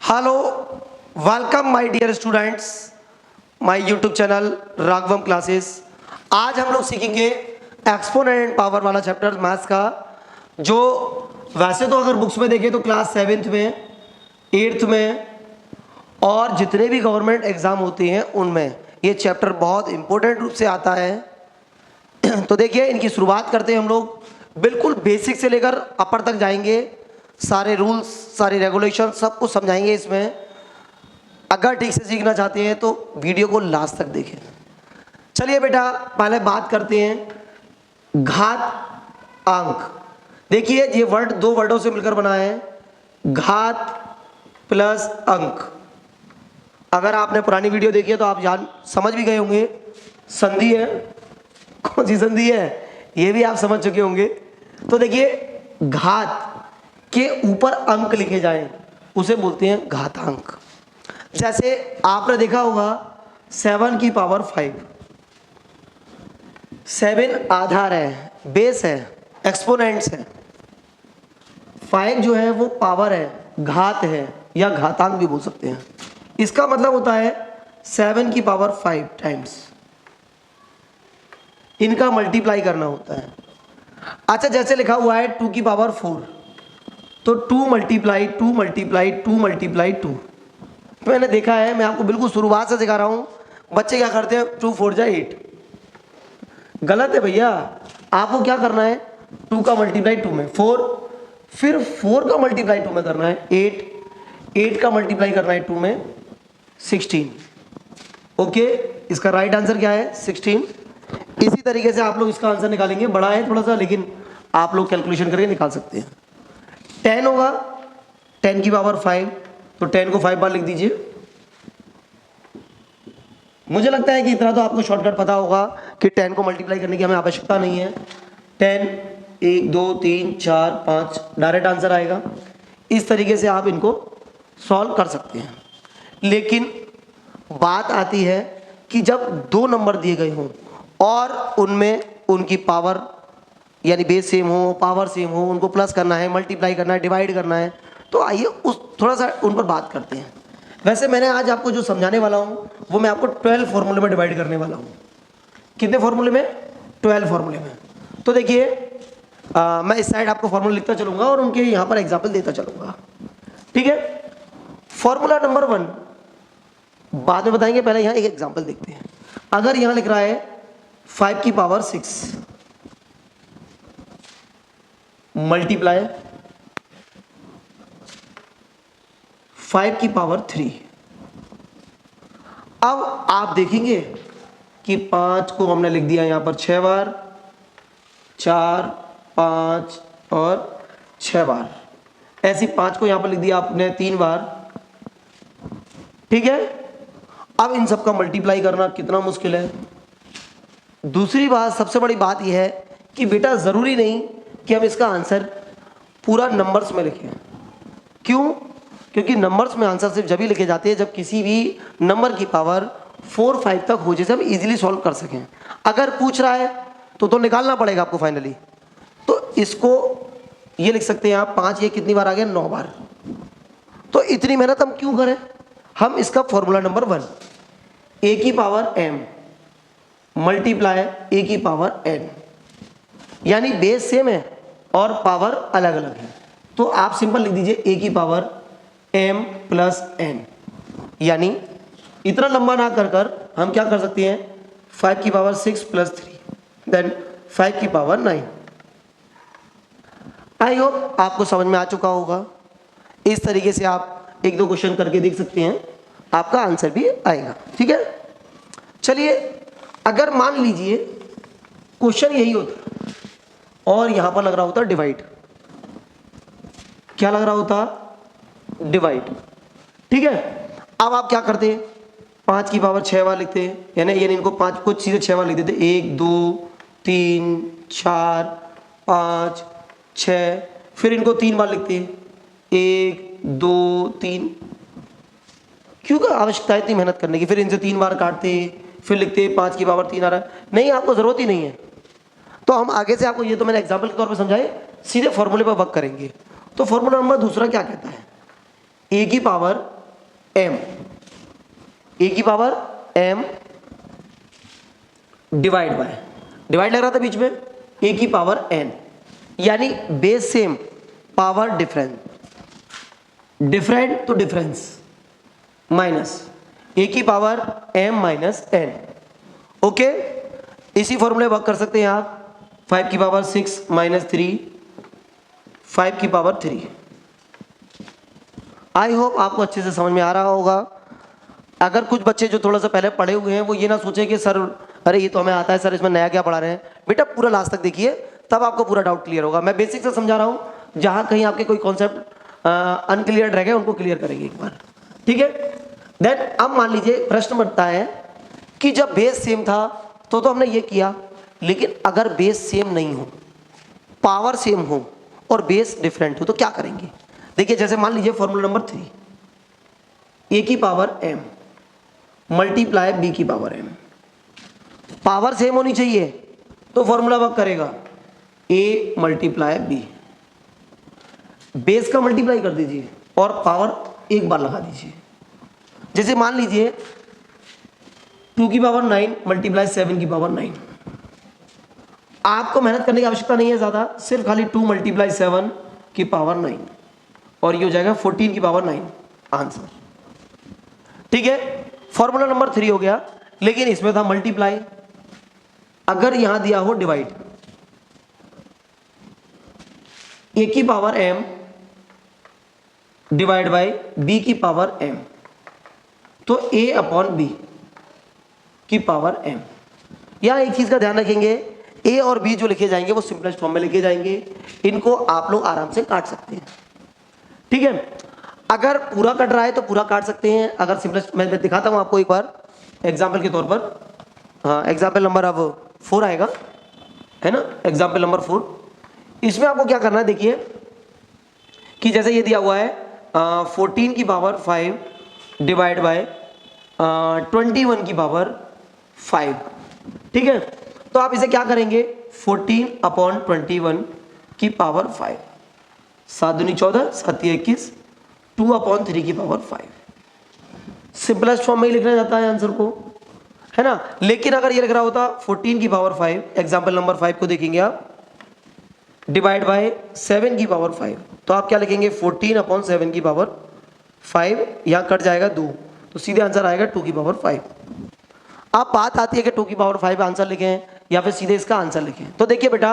Hello, welcome my dear students, my YouTube channel Raghavam classes. आज हम लोग सीखेंगे एक्सपोनेंट एंड पावर वाला चैप्टर मैथ्स का, जो वैसे तो अगर बुक्स में देखें तो क्लास 7th में, 8th में और जितने भी गवर्नमेंट एग्ज़ाम होते हैं उनमें ये चैप्टर बहुत इंपॉर्टेंट रूप से आता है। तो देखिए, इनकी शुरुआत करते हैं हम लोग। बिल्कुल बेसिक से लेकर अपर तक जाएंगे, सारे रूल्स, सारे रेगुलेशन सब कुछ समझाएंगे इसमें। अगर ठीक से सीखना चाहते हैं तो वीडियो को लास्ट तक देखें। चलिए बेटा, पहले बात करते हैं घात अंक। देखिए, ये वर्ड दो वर्डों से मिलकर बना है, घात प्लस अंक। अगर आपने पुरानी वीडियो देखी है तो आप समझ भी गए होंगे, संधि है। कौन सी संधि है ये भी आप समझ चुके होंगे। तो देखिए, घात के ऊपर अंक लिखे जाएं उसे बोलते हैं घातांक। जैसे आपने देखा होगा 7 की पावर 5, 7 आधार है, बेस है, एक्सपोनेंट्स है। 5 जो है वो पावर है, घात है या घातांक भी बोल सकते हैं। इसका मतलब होता है 7 की पावर 5 टाइम्स इनका मल्टीप्लाई करना होता है। अच्छा, जैसे लिखा हुआ है 2 की पावर 4, तो 2 मल्टीप्लाई 2 मल्टीप्लाई 2 मल्टीप्लाई 2। मैंने देखा है, मैं आपको बिल्कुल शुरुआत से सिखा रहा हूँ। बच्चे क्या करते हैं, 2 4 जा 8। गलत है भैया। आपको क्या करना है, 2 का मल्टीप्लाई 2 में 4, फिर 4 का मल्टीप्लाई 2 में करना है 8, 8 का मल्टीप्लाई करना है 2 में 16। ओके, इसका राइट आंसर क्या है, 16। इसी तरीके से आप लोग इसका आंसर निकालेंगे। बड़ा है थोड़ा सा, लेकिन आप लोग कैलकुलेशन करके निकाल सकते हैं। 10 होगा, 10 की पावर 5, तो 10 को 5 बार लिख दीजिए। मुझे लगता है कि इतना तो आपको शॉर्टकट पता होगा कि 10 को मल्टीप्लाई करने की हमें आवश्यकता नहीं है। 10 1 2 3 4 5 डायरेक्ट आंसर आएगा। इस तरीके से आप इनको सॉल्व कर सकते हैं। लेकिन बात आती है कि जब दो नंबर दिए गए हों और उनमें उनकी पावर यानी बेस सेम हो, पावर सेम हो, उनको प्लस करना है, मल्टीप्लाई करना है, डिवाइड करना है, तो आइए उस थोड़ा सा उन पर बात करते हैं। वैसे मैंने आज आपको जो समझाने वाला हूँ वो मैं आपको 12 फॉर्मूले में डिवाइड करने वाला हूँ। कितने फॉर्मूले में, 12 फॉर्मूले में। तो देखिए, मैं इस साइड आपको फॉर्मूला लिखता चलूँगा और उनके यहाँ पर एग्जाम्पल देता चलूँगा, ठीक है। फॉर्मूला नंबर 1 बाद में बताएंगे, पहले यहाँ एक एग्जाम्पल देखते हैं। अगर यहाँ लिख रहा है 5 की पावर 6 मल्टीप्लाई 5 की पावर 3। अब आप देखेंगे कि 5 को हमने लिख दिया यहां पर 6 बार, 4 5 और 6 बार। ऐसी 5 को यहां पर लिख दिया आपने 3 बार, ठीक है। अब इन सब का मल्टीप्लाई करना कितना मुश्किल है। दूसरी बात, सबसे बड़ी बात यह है कि बेटा जरूरी नहीं कि हम इसका आंसर पूरा नंबर्स में लिखें। क्यों? क्योंकि नंबर्स में आंसर सिर्फ जब ही लिखे जाते हैं जब किसी भी नंबर की पावर 4 5 तक हो, जैसे हम इजीली सॉल्व कर सकें। अगर पूछ रहा है तो निकालना पड़ेगा आपको फाइनली। तो इसको ये लिख सकते हैं आप 5, ये कितनी बार आ गया, 9 बार। तो इतनी मेहनत हम क्यों करें। हम इसका फॉर्मूला नंबर 1, a की पावर m मल्टीप्लाई a की पावर n, यानी बेस सेम है और पावर अलग अलग है, तो आप सिंपल लिख दीजिए a की पावर m प्लस n। यानी इतना लंबा ना कर हम क्या कर सकते हैं, 5 की पावर 6 प्लस 3 देन 5 की पावर 9। आई होप आपको समझ में आ चुका होगा। इस तरीके से आप एक दो क्वेश्चन करके देख सकते हैं, आपका आंसर भी आएगा, ठीक है। चलिए, अगर मान लीजिए क्वेश्चन यही होता और यहां पर लग रहा होता डिवाइड, क्या लग रहा होता, डिवाइड, ठीक है। अब आप क्या करते हैं, 5 की पावर 6 बार लिखते हैं, यानी इनको 5 को सीधे 6 बार लिख देते, 1 2 3 4 5 6, फिर इनको 3 बार लिखते हैं, 1 2 3। क्यों का आवश्यकता है इतनी मेहनत करने की। फिर इनसे 3 बार काटते, फिर लिखते 5 की पावर 3 आ रहा है, नहीं, आपको जरूरत ही नहीं है। तो हम आगे से आपको, ये तो मैंने एग्जाम्पल के तौर पर समझाए, सीधे फॉर्मूले पर वर्क करेंगे। तो फॉर्मूला नंबर दूसरा क्या कहता है, ए की पावर m, a की पावर m डिवाइड लग रहा था बीच में, a की पावर n, यानी बेस सेम पावर डिफरेंट तो डिफरेंस माइनस a की power m minus n। Okay, इसी फॉर्मूले वर्क कर सकते हैं आप। 5 की पावर 6 माइनस 3, 5 की पावर 3। आई होप आपको अच्छे से समझ में आ रहा होगा। अगर कुछ बच्चे जो थोड़ा सा पहले पढ़े हुए हैं वो ये ना सोचे कि सर अरे ये तो हमें आता है सर, इसमें नया क्या पढ़ा रहे हैं। बेटा पूरा लास्ट तक देखिए, तब आपको पूरा डाउट क्लियर होगा। मैं बेसिक से समझा रहा हूँ, जहाँ कहीं आपके कोई कॉन्सेप्ट अनक्लियर रह गए उनको क्लियर करेंगे एक बार, ठीक है। देन अब मान लीजिए प्रश्न बनता है कि जब बेस सेम था तो हमने ये किया, लेकिन अगर बेस सेम नहीं हो, पावर सेम हो और बेस डिफरेंट हो तो क्या करेंगे। देखिए जैसे मान लीजिए फॉर्मूला नंबर 3, a की पावर m मल्टीप्लाई b की पावर m, पावर सेम होनी चाहिए तो फॉर्मूला वर्क करेगा a मल्टीप्लाई b, बेस का मल्टीप्लाई कर दीजिए और पावर एक बार लगा दीजिए। जैसे मान लीजिए 2 की पावर 9 मल्टीप्लाई 7 की पावर 9, आपको मेहनत करने की आवश्यकता नहीं है ज़्यादा, सिर्फ खाली 2 मल्टीप्लाई 7 की पावर 9 और ये हो जाएगा 14 की पावर 9 आंसर, ठीक है। फॉर्मूला नंबर 3 हो गया, लेकिन इसमें था मल्टीप्लाई। अगर यहां दिया हो डिवाइड, a की power m divide by b की पावर m, तो a अपॉन b की पावर m। यहां एक चीज का ध्यान रखेंगे, a और b जो लिखे जाएंगे वो सिंपलेस्ट फॉर्म में लिखे जाएंगे, इनको आप लोग आराम से काट सकते हैं, ठीक है। अगर पूरा कट रहा है तो पूरा काट सकते हैं, अगर सिंपलेस्ट मैं दिखाता हूं आपको एक बार एग्जाम्पल के तौर पर। हाँ, एग्जाम्पल नंबर अब 4 आएगा, है ना, एग्जाम्पल नंबर 4। इसमें आपको क्या करना है, देखिए कि जैसे ये दिया हुआ है 14 की पावर 5 डिवाइड बाय 21 की पावर 5, ठीक है। तो आप इसे क्या करेंगे, 14 अपॉन 21 की पावर 5, 7 दूनी 14, 7 21, 2 अपॉन 3 की पावर 5। सिंपलेस्ट फॉर्म में ही लिखना जाता है आंसर को, है ना। लेकिन अगर ये लिख रहा होता 14 की पावर 5, एग्जाम्पल नंबर 5 को देखेंगे आप, डिवाइड बाय 7 की पावर 5, तो आप क्या लिखेंगे 14 अपॉन 7 की पावर 5, यहाँ कट जाएगा 2, तो सीधे आंसर आएगा 2 की पावर 5। अब बात आती है कि 2 की पावर 5 आंसर लिखें या फिर सीधे इसका आंसर लिखें। तो देखिए बेटा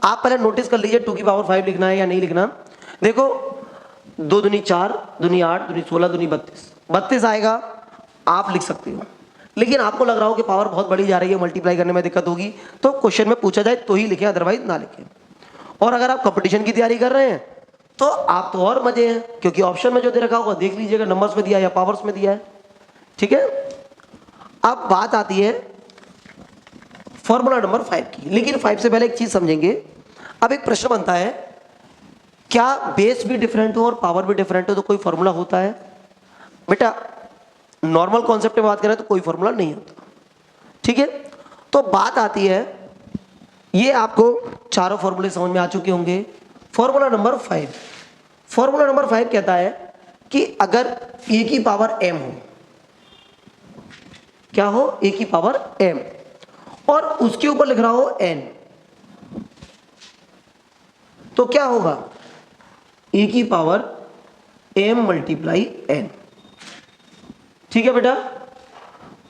आप पहले नोटिस कर लीजिए 2 की पावर 5 लिखना है या नहीं लिखना। देखो 2 दूनी 4, दूनी 8, दूनी 16, दूनी 32 आएगा, आप लिख सकते हो। लेकिन आपको लग रहा हो कि पावर बहुत बड़ी जा रही है, मल्टीप्लाई करने में दिक्कत होगी, तो क्वेश्चन में पूछा जाए तो ही लिखें, अदरवाइज ना लिखें। और अगर आप कंपटीशन की तैयारी कर रहे हैं तो आप तो और मजे हैं, क्योंकि ऑप्शन में जो दे रखा होगा देख लीजिएगा नंबर्स में दिया है या पावर्स में दिया है, ठीक है। अब बात आती है फॉर्मूला नंबर 5 की, लेकिन 5 से पहले एक चीज समझेंगे। अब एक प्रश्न बनता है, क्या बेस भी डिफरेंट हो और पावर भी डिफरेंट हो तो कोई फॉर्मूला होता है। बेटा नॉर्मल कॉन्सेप्ट में बात करें तो कोई फॉर्मूला नहीं होता, ठीक है। तो बात आती है, ये आपको चारों फॉर्मूले समझ में आ चुके होंगे। फॉर्मूला नंबर 5, फॉर्मूला नंबर 5 कहता है कि अगर a की पावर m हो, क्या हो, a की पावर m और उसके ऊपर लिख रहा हो n, तो क्या होगा a की पावर m मल्टीप्लाई n, ठीक है बेटा।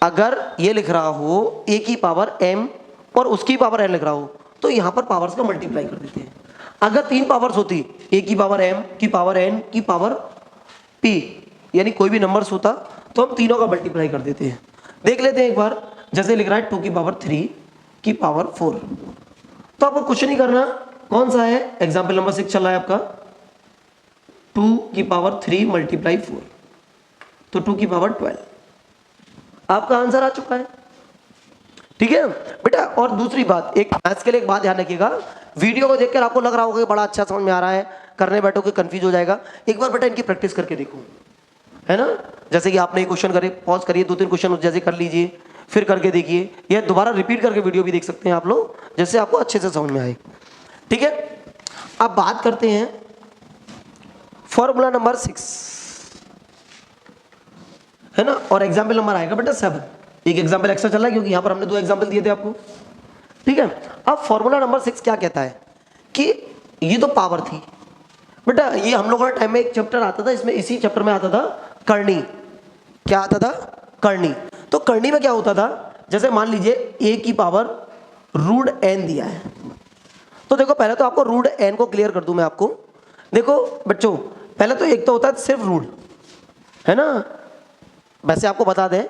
अगर ये लिख रहा हो a की पावर m और उसकी पावर n लिख रहा हो तो यहां पर पावर्स का मल्टीप्लाई कर देते हैं। अगर 3 पावर्स होती, a की पावर m की पावर n की पावर p, यानी कोई भी नंबर्स होता तो हम तीनों का मल्टीप्लाई कर देते हैं। देख लेते हैं एक बार, जैसे लिख रहा है 2 की पावर 3 की पावर 4, तो आपको कुछ नहीं करना, कौन सा है, एग्जाम्पल नंबर 6 चल रहा है आपका, 2 की पावर 3 मल्टीप्लाई 4, तो 2 की पावर 12, आपका आंसर आ चुका है, ठीक है बेटा। और दूसरी बात, एक मैथ्स के लिए एक बात ध्यान रखिएगा, वीडियो को देखकर आपको लग रहा होगा कि बड़ा अच्छा समझ में आ रहा है, करने बैठोगे कंफ्यूज हो जाएगा। एक बार बेटा इनकी प्रैक्टिस करके देखो, है ना। जैसे कि आपने एक क्वेश्चन करे, पॉज करिए, 2-3 क्वेश्चन जैसे कर लीजिए, फिर करके देखिए, या दोबारा रिपीट करके वीडियो भी देख सकते हैं आप लोग, जैसे आपको अच्छे से समझ में आए, ठीक है। अब बात करते हैं फॉर्मूला नंबर 6। है ना, और एग्जाम्पल नंबर आएगा बेटा 7। एक एग्जाम्पल एक्स्ट्रा चल रहा है क्योंकि यहाँ पर हमने 2 एग्जाम्पल दिए थे आपको, ठीक है। अब फॉर्मूला नंबर 6 क्या कहता है कि ये तो पावर थी बेटा, ये हम लोगों के टाइम में एक चैप्टर आता था, इसमें इसी चैप्टर में आता था करनी। क्या आता था? करनी। तो करनी में क्या होता था, जैसे मान लीजिए a की पावर रूट n दिया है, तो देखो पहले तो आपको रूट n को क्लियर कर दूं मैं आपको। देखो बच्चों, पहले तो एक तो होता है सिर्फ रूट, है ना। वैसे आपको बता दें,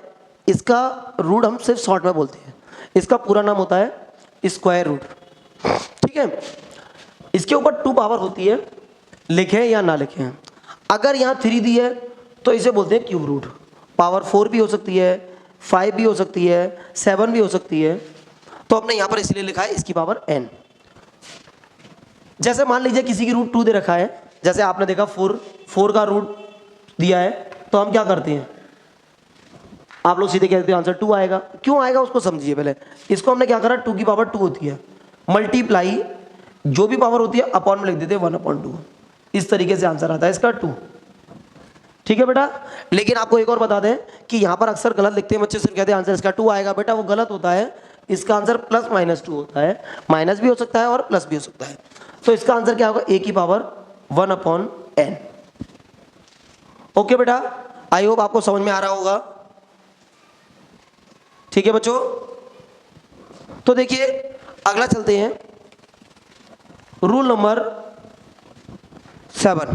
इसका रूट हम सिर्फ शॉर्ट में बोलते हैं, इसका पूरा नाम होता है स्क्वायर रूट, ठीक है। इसके ऊपर 2 पावर होती है, लिखें या ना लिखें। अगर यहाँ 3 दी है तो इसे बोलते हैं क्यूब रूट। पावर 4 भी हो सकती है, 5 भी हो सकती है, 7 भी हो सकती है, तो हमने यहाँ पर इसलिए लिखा है इसकी पावर n। जैसे मान लीजिए किसी की रूट 2 दे रखा है, जैसे आपने देखा 4 का रूट दिया है, तो हम क्या करते हैं, आप लोग सीधे कहते हैं आंसर 2 आएगा। क्यों आएगा उसको समझिए पहले। इसको हमने क्या करा, 2 की पावर 2 होती है, मल्टीप्लाई जो भी पावर होती है अपॉन में लिख देते हैं 1/2। इस तरीके से आंसर आता है इसका 2, ठीक है बेटा। लेकिन आपको एक और बता दें कि यहाँ पर अक्सर गलत लिखते हैं बच्चे, सिर्फ कहते हैं आंसर इसका 2 आएगा, बेटा वो गलत होता है। इसका आंसर +-2 होता है, माइनस भी हो सकता है और प्लस भी हो सकता है। तो इसका आंसर क्या होगा, a की पावर 1/n। ओके बेटा, आई होप आपको समझ में आ रहा होगा, ठीक है बच्चों। तो देखिए अगला चलते हैं, रूल नंबर 7।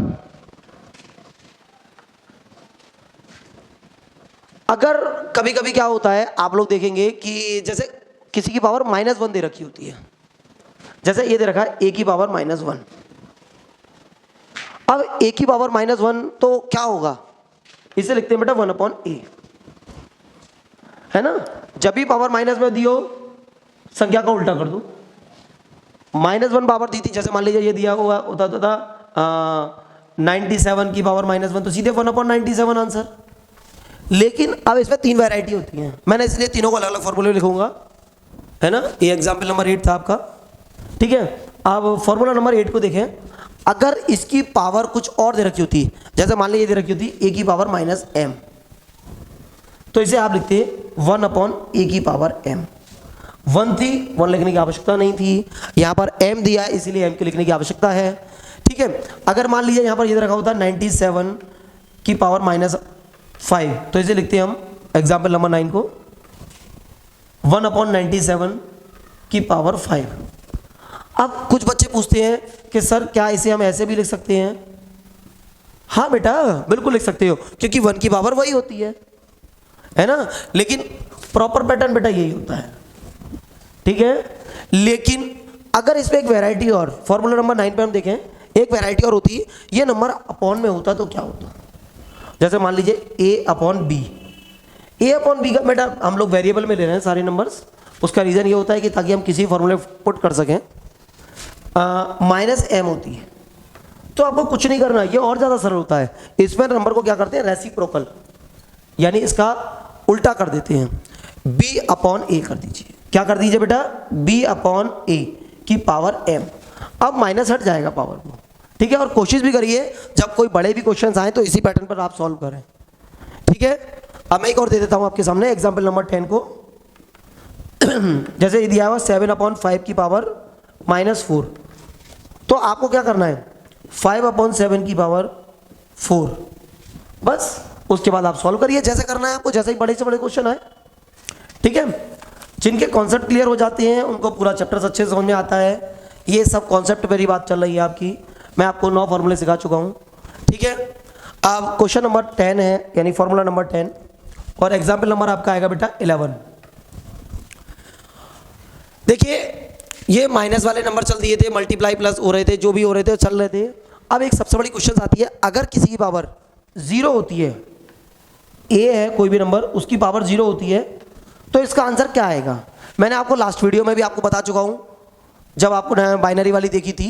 अगर कभी कभी क्या होता है, आप लोग देखेंगे कि जैसे किसी की पावर -1 दे रखी होती है, जैसे ये दे रखा है a की पावर -1। अब a की पावर -1 तो क्या होगा, इसे लिखते हैं बेटा 1/a, है ना। जब भी पावर माइनस में दी हो, संख्या का उल्टा कर दो। -1 पावर दी थी, जैसे मान लीजिए ये दिया हुआ होता था 97 की पावर -1, तो सीधे 1/97 आंसर। लेकिन अब इसमें 3 वैरायटी होती हैं, मैंने इसलिए तीनों को अलग अलग फॉर्मूले लिखूंगा, है ना। ये एग्जाम्पल नंबर 8 था आपका, ठीक है। अब फॉर्मूला नंबर 8 को देखें। अगर इसकी पावर कुछ और दे रखी होती, जैसे मान लीजिए दे रखी होती a की पावर -m, तो इसे आप लिखते 1/a की पावर m। 1 थी, 1 लिखने की आवश्यकता नहीं थी, यहाँ पर m दिया इसीलिए m के लिखने की आवश्यकता है, ठीक है। अगर मान लीजिए यहाँ पर ये रखा होता 97 की पावर -5, तो इसे लिखते हैं हम एग्जाम्पल नंबर 9 को 1/97 की पावर 5। अब कुछ बच्चे पूछते हैं कि सर क्या इसे हम ऐसे भी लिख सकते हैं? हाँ बेटा बिल्कुल लिख सकते हो, क्योंकि 1 की पावर वही होती है ना। लेकिन प्रॉपर पैटर्न बेटा यही होता है, ठीक है। लेकिन अगर इसमें एक वैरायटी और, फॉर्मूला नंबर 9 पे हम देखें, एक वैरायटी और होती है, ये नंबर अपॉन में होता तो क्या होता, जैसे मान लीजिए a/b। a/b का बेटा हम लोग वेरिएबल में ले रहे हैं सारे नंबर्स, उसका रीज़न ये होता है कि ताकि हम किसी फॉर्मूले पुट कर सकें। -m होती है, तो आपको कुछ नहीं करना, ये और ज़्यादा सरल होता है। इसमें नंबर को क्या करते हैं, रेसिप्रोकल, यानी इसका उल्टा कर देते हैं, b/a कर दीजिए। क्या कर दीजिए बेटा, b/a की पावर m। अब माइनस हट जाएगा पावर को, ठीक है। और कोशिश भी करिए जब कोई बड़े भी क्वेश्चंस आए तो इसी पैटर्न पर आप सॉल्व करें, ठीक है। अब मैं एक और दे देता हूं आपके सामने एग्जांपल नंबर 10 को। जैसे ये दिया हुआ 7/5 की पावर -4, तो आपको क्या करना है 5/7 की पावर 4, बस उसके बाद आप सॉल्व करिए जैसे करना है आपको, जैसे ही बड़े से बड़े क्वेश्चन आए, ठीक है। जिनके कॉन्सेप्ट क्लियर हो जाते हैं उनको पूरा चैप्टर अच्छे से समझ में आता है। ये सब कॉन्सेप्ट मेरी बात चल रही है आपकी, मैं आपको 9 फॉर्मूले सिखा चुका हूँ, ठीक है। अब क्वेश्चन नंबर 10 है, यानी फॉर्मूला नंबर 10, और एग्जाम्पल नंबर आपका आएगा बेटा 11। देखिए ये माइनस वाले नंबर चल दिए थे, मल्टीप्लाई प्लस हो रहे थे, जो भी हो रहे थे चल रहे थे। अब एक सबसे बड़ी क्वेश्चन आती है, अगर किसी की पावर 0 होती है, a है कोई भी नंबर, उसकी पावर 0 होती है, तो इसका आंसर क्या आएगा। मैंने आपको लास्ट वीडियो में भी आपको बता चुका हूँ, जब आपको बाइनरी वाली देखी थी,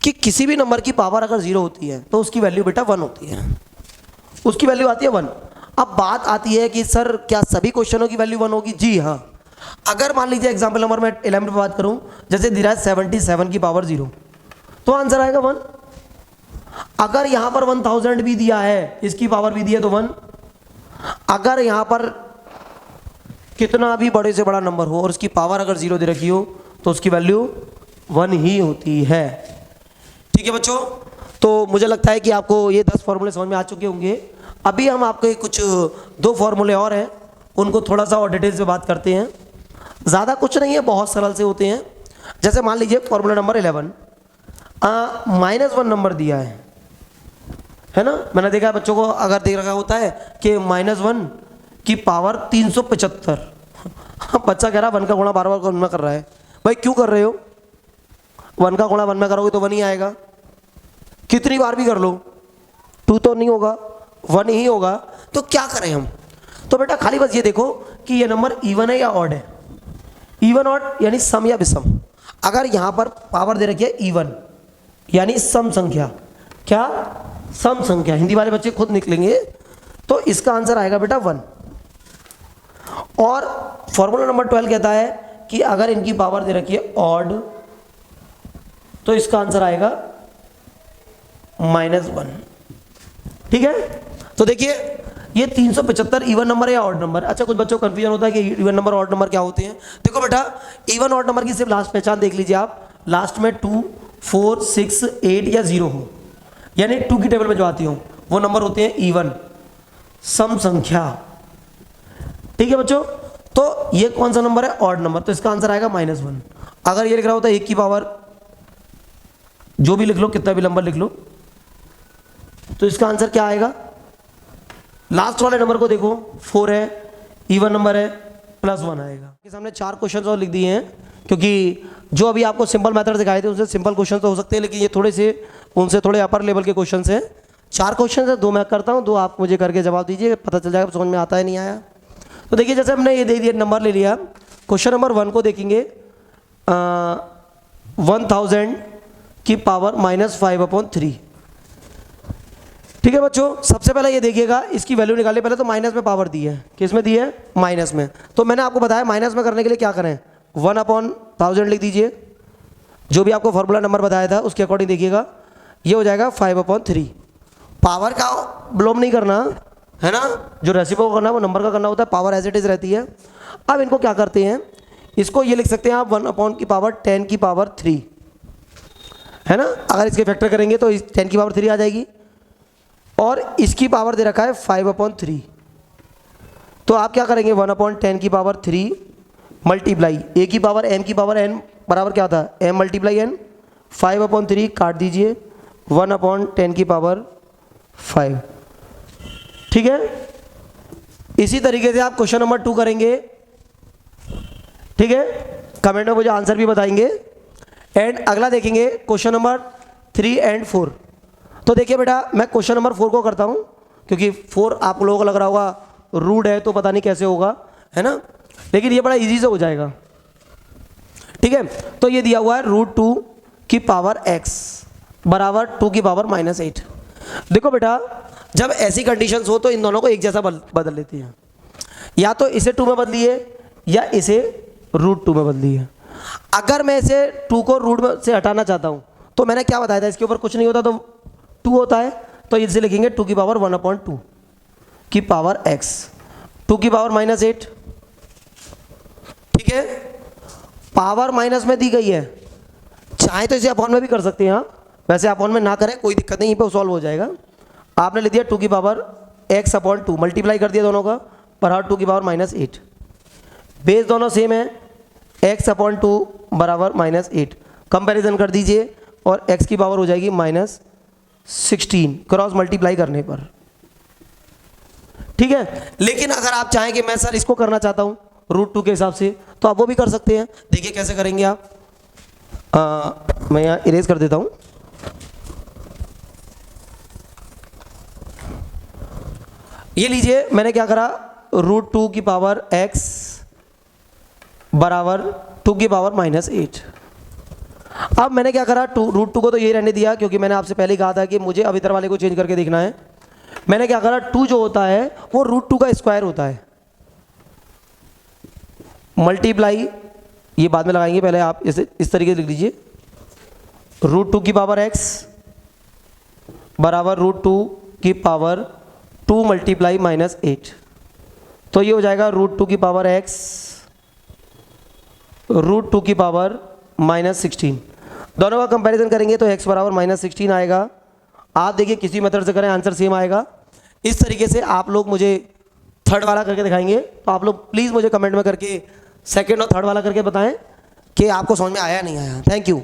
कि किसी भी नंबर की पावर अगर 0 होती है तो उसकी वैल्यू बेटा 1 होती है, उसकी वैल्यू आती है 1। अब बात आती है कि सर क्या सभी क्वेश्चनों की वैल्यू 1 होगी? जी हाँ। अगर मान लीजिए एग्जाम्पल नंबर मैं 11 पे बात करूं, जैसे दे रहा है 77 की पावर 0, तो आंसर आएगा 1। अगर यहां पर 1000 भी दिया है, इसकी पावर भी दी है तो 1। अगर यहाँ पर कितना भी बड़े से बड़ा नंबर हो और उसकी पावर अगर 0 दे रखी हो तो उसकी वैल्यू 1 ही होती है। ठीक है बच्चों, तो मुझे लगता है कि आपको ये 10 फॉर्मूले समझ में आ चुके होंगे। अभी हम आपके कुछ 2 फॉर्मूले और हैं, उनको थोड़ा सा और डिटेल से बात करते हैं। ज़्यादा कुछ नहीं है, बहुत सरल से होते हैं। जैसे मान लीजिए फॉर्मूला नंबर 11, -1 नंबर दिया है ना। मैंने देखा है बच्चों को अगर देख रखा होता है कि -1 की पावर 375। बच्चा कह रहा है 1 का गुणा बार बार गुणा कर रहा है। भाई क्यों कर रहे हो? 1 का गुणा 1 में करोगे तो 1 ही आएगा, कितनी बार भी कर लो 2 तो नहीं होगा, 1 ही होगा। तो क्या करें हम? तो बेटा खाली बस ये देखो कि ये नंबर इवन है या ऑड है। इवन ऑड यानी सम या विषम। अगर यहाँ पर पावर दे रखी है इवन यानी सम संख्या, क्या सम संख्या, हिंदी वाले बच्चे खुद निकलेंगे, तो इसका आंसर आएगा बेटा 1। और फॉर्मूला नंबर 12 कहता है कि अगर इनकी पावर दे रखी है ऑड तो इसका आंसर आएगा -1। ठीक है, तो देखिए ये 375 इवन नंबर है या ऑड नंबर। अच्छा कुछ बच्चों को कंफ्यूजन होता है कि इवन नंबर ऑड नंबर क्या होते हैं। देखो बेटा इवन ऑड नंबर की सिर्फ लास्ट पहचान देख लीजिए आप, लास्ट में 2, 4, 6, 8 या 0 हो, यानी 2 की टेबल में जो आती हो वो नंबर होते हैं इवन, सम संख्या। ठीक है बच्चों, तो ये कौन सा नंबर है? ऑड नंबर, तो इसका आंसर आएगा -1। अगर ये लिख रहा होता है 1 की पावर, जो भी लिख लो, कितना भी नंबर लिख लो, तो इसका आंसर क्या आएगा? लास्ट वाले नंबर को देखो 4 है, इवन नंबर है, +1 आएगा। के सामने 4 क्वेश्चन और लिख दिए हैं, क्योंकि जो अभी आपको सिंपल मेथड दिखाए थे उनसे सिंपल क्वेश्चन तो हो सकते हैं, लेकिन ये थोड़े से उनसे थोड़े अपर लेवल के क्वेश्चन हैं। 4 क्वेश्चन है, 2 मैं करता हूँ, 2 आप मुझे करके जवाब दीजिए, पता चल जाएगा समझ में आता है नहीं आया। तो देखिए जैसे हमने ये दे दिया नंबर ले लिया, क्वेश्चन नंबर 1 को देखेंगे 1000 की पावर -5/3। ठीक है बच्चों, सबसे पहले ये देखिएगा इसकी वैल्यू निकालिए। पहले तो माइनस में पावर दी है, किस में दी है? माइनस में। तो मैंने आपको बताया माइनस में करने के लिए क्या करें, 1/1000 लिख दीजिए, जो भी आपको फॉर्मूला नंबर बताया था उसके अकॉर्डिंग देखिएगा, ये हो जाएगा 5/3। पावर का बिलोम नहीं करना है ना, जो रेसिप्रोकल करना है वो नंबर का करना होता है, पावर एज इट इज रहती है। अब इनको क्या करते हैं, इसको ये लिख सकते हैं आप 1/10 की पावर 3 है ना। अगर इसके फैक्टर करेंगे तो 10 की पावर 3 आ जाएगी, और इसकी पावर दे रखा है 5/3। तो आप क्या करेंगे, 1/10 की पावर 3 मल्टीप्लाई ए की पावर m की पावर n बराबर क्या था, m × n, 5/3 काट दीजिए, 1/10 की पावर 5। ठीक है, इसी तरीके से आप क्वेश्चन नंबर 2 करेंगे। ठीक है, कमेंट में मुझे आंसर भी बताएंगे। एंड अगला देखेंगे क्वेश्चन नंबर 3 और 4। तो देखिए बेटा मैं क्वेश्चन नंबर 4 को करता हूँ, क्योंकि 4 आप लोगों को लग रहा होगा रूड है तो पता नहीं कैसे होगा, है ना, लेकिन ये बड़ा इजी से हो जाएगा। ठीक है, तो ये दिया हुआ है √2 की पावर x बराबर 2 की पावर -8। देखो बेटा जब ऐसी कंडीशंस हो तो इन दोनों को एक जैसा बदल लेते हैं, या तो इसे 2 में बदलिए या इसे √2 में बदलिए। अगर मैं इसे 2 को रूट से हटाना चाहता हूँ तो मैंने क्या बताया था, इसके ऊपर कुछ नहीं होता तो 2 होता है, तो इसे लिखेंगे 2 की पावर 1/2 की पावर x, 2 की पावर -8। ठीक है, पावर माइनस में दी गई है, चाहे तो इसे अपॉन में भी कर सकते हैं। हाँ वैसे अपॉन में ना करें कोई दिक्कत नहीं, यहीं पे सॉल्व हो जाएगा। आपने लिख दिया 2 की पावर x/2, मल्टीप्लाई कर दिया दोनों का, पर 2 की पावर -8। बेस दोनों सेम है, x/2 बराबर -8। कंपैरिजन कर दीजिए और x की पावर हो जाएगी -16 क्रॉस मल्टीप्लाई करने पर। ठीक है, लेकिन अगर आप चाहें कि मैं सर इसको करना चाहता हूँ √2 के हिसाब से, तो आप वो भी कर सकते हैं। देखिए कैसे करेंगे आप, मैं यहाँ इरेज कर देता हूँ। ये लीजिए मैंने क्या करा, √2 की पावर x बराबर 2 की पावर -8। अब मैंने क्या करा, √2 को तो यही रहने दिया, क्योंकि मैंने आपसे पहले कहा था कि मुझे अब इधर वाले को चेंज करके देखना है। मैंने क्या करा, 2 जो होता है वो √2 का स्क्वायर होता है, मल्टीप्लाई, ये बाद में लगाएंगे, पहले आप इसे इस तरीके से लिख लीजिए, √2 की पावर x बराबर √2 की पावर 2 × -8। तो ये हो जाएगा √2 की पावर x √2 की पावर -16। दोनों का कंपैरिजन करेंगे तो x बराबर -16 आएगा। आप देखिए किसी मेथड से करें आंसर सेम आएगा। इस तरीके से आप लोग मुझे थर्ड वाला करके दिखाएंगे, तो आप लोग प्लीज़ मुझे कमेंट में करके सेकंड और थर्ड वाला करके बताएं कि आपको समझ में आया नहीं आया। Thank you.